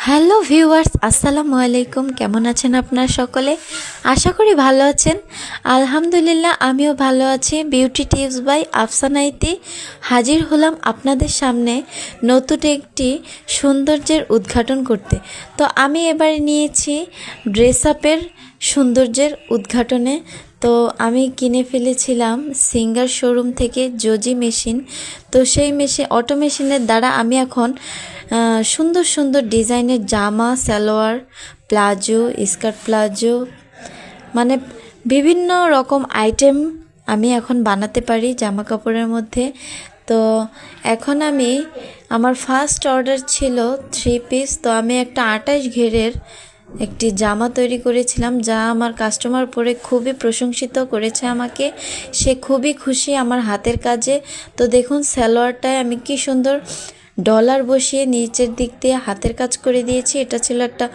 Hello viewers, আসসালামু আলাইকুম। কেমন আছেন আপনারা সকলে? আশা করি ভালো আছেন। আলহামদুলিল্লাহ, আমিও ভালো আছি। বিউটি টিপস বাই আফসানাইতে হাজির হলাম আপনাদের সামনে নতুন একটি সৌন্দর্যের উদ্ঘাটন করতে। তো আমি এবারে নিয়েছি ড্রেস আপের সৌন্দর্যের উদ্ঘাটনে। তো আমি কিনে ফেলেছিলাম সিঙ্গার শোরুম থেকে জজি মেশিন। তো সেই অটো মেশিনের দ্বারা আমি এখন সুন্দর সুন্দর ডিজাইনের জামা, সালোয়ার, প্লাজো, স্কার্ট প্লাজো, মানে বিভিন্ন রকম আইটেম আমি এখন বানাতে পারি জামা কাপড়ের মধ্যে। তো এখন আমার ফার্স্ট অর্ডার ছিল 3 পিস। তো আমি একটা 28 ঘেরের একটি জামা তৈরি করেছিলাম, যা আমার কাস্টমার পরে খুবই প্রশংসিত করেছে আমাকে। সে খুবই খুশি আমার হাতের কাজে। তো দেখুন, সালোয়ারটায় আমি কি সুন্দর ডলার বসিয়ে নিচের দিক দিয়ে হাতের কাজ করে দিয়েছি। এটা ছিল একটা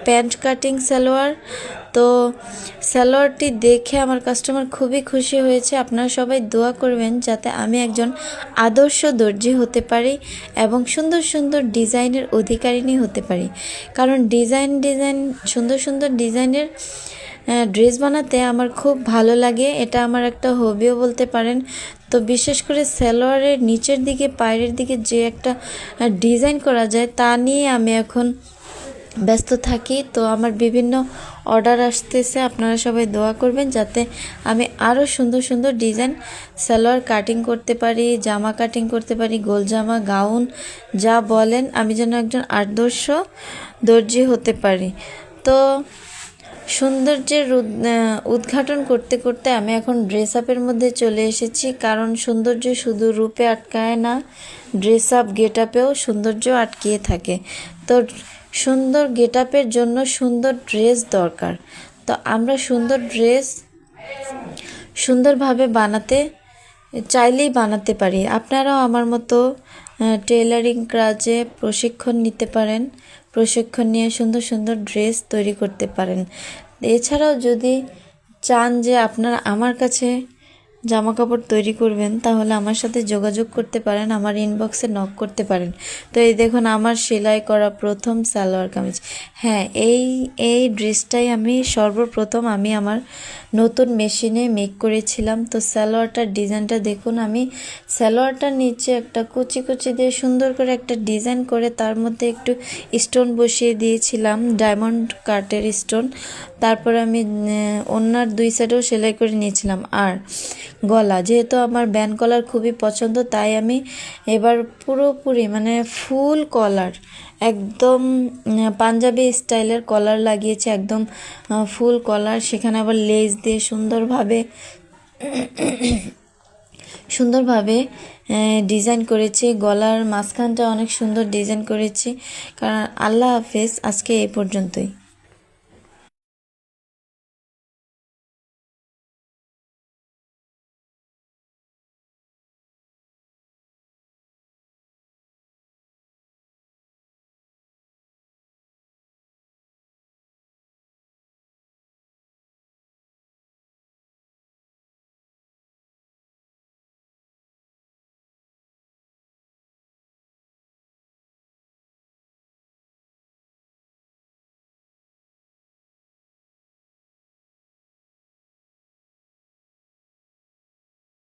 প্যান্ট কাটিং সালোয়ার। তো সালোয়ারটি দেখে আমার কাস্টমার খুবই খুশি হয়েছে। আপনারা সবাই দোয়া করবেন যাতে আমি একজন আদর্শ দর্জি হতে পারি এবং সুন্দর সুন্দর ডিজাইনের অধিকারিণী হতে পারি। কারণ সুন্দর সুন্দর ডিজাইনের ড্রেস বানাতে আমার খুব ভালো লাগে। এটা আমার একটা হবিও বলতে পারেন। তো বিশেষ করে সালোয়ারের নিচের দিকে, পায়ের দিকে যে একটা ডিজাইন করা যায়, তা নিয়ে আমি এখন ব্যস্ত থাকি। তো আমার বিভিন্ন অর্ডার আসতেছে। আপনারা সবাই দোয়া করবেন যাতে আমি আরও সুন্দর সুন্দর ডিজাইন সালোয়ার কাটিং করতে পারি, জামা কাটিং করতে পারি, গোল জামা, গাউন, যা বলেন, আমি যেন একজন আদর্শ দর্জি হতে পারি। তো সৌন্দর্যের উদ্ঘাটন করতে করতে আমি এখন ড্রেস আপের মধ্যে চলে এসেছি। কারণ সৌন্দর্য শুধু রূপে আটকায় না, ড্রেস আপ গেট আপেও সৌন্দর্য আটকিয়ে থাকে। তো সুন্দর গেট আপের জন্য সুন্দর ড্রেস দরকার। তো আমরা সুন্দর ড্রেস সুন্দরভাবে চাইলেই বানাতে পারি। আপনারাও আমার মতো টেলারিং কাজে প্রশিক্ষণ নিতে পারেন। প্রশিক্ষণ নিয়ে সুন্দর সুন্দর ড্রেস তৈরি করতে পারেন। এছাড়াও যদি চান যে আপনারা আমার কাছে জামা কাপড় তৈরি করবেন, তাহলে আমার সাথে যোগাযোগ করতে পারেন, আমার ইনবক্সে নক করতে পারেন। তো এই দেখুন, আমার সেলাই করা প্রথম সালোয়ার কামিজ। হ্যাঁ, এই ড্রেসটাই সর্বপ্রথম আমার নতুন মেশিনে মেক করেছিলাম। তো সালোয়ারটার ডিজাইনটা দেখুন। আমি সালোয়ারটার নিচে একটা কুচি কুচি দিয়ে সুন্দর করে একটা ডিজাইন করে তার মধ্যে একটু স্টোন বসিয়ে দিয়েছিলাম, ডায়মন্ড কাটের স্টোন। তারপর আমি ওড়নার 2 সাইডেও সেলাই করে নিয়েছিলাম। আর গলা, যেহেতু আমার ব্যান্ড কলার খুবই পছন্দ, তাই আমি এবার পুরোপুরি ফুল কলার, একদম পাঞ্জাবি স্টাইলের কলার লাগিয়েছি, একদম ফুল কলার। সেখানে আবার লেস দিয়ে সুন্দরভাবে ডিজাইন করেছি। গলার মাঝখানটা অনেক সুন্দর ডিজাইন করেছি। কারণ আল্লাহ হাফেজ, আজকে এই পর্যন্তই।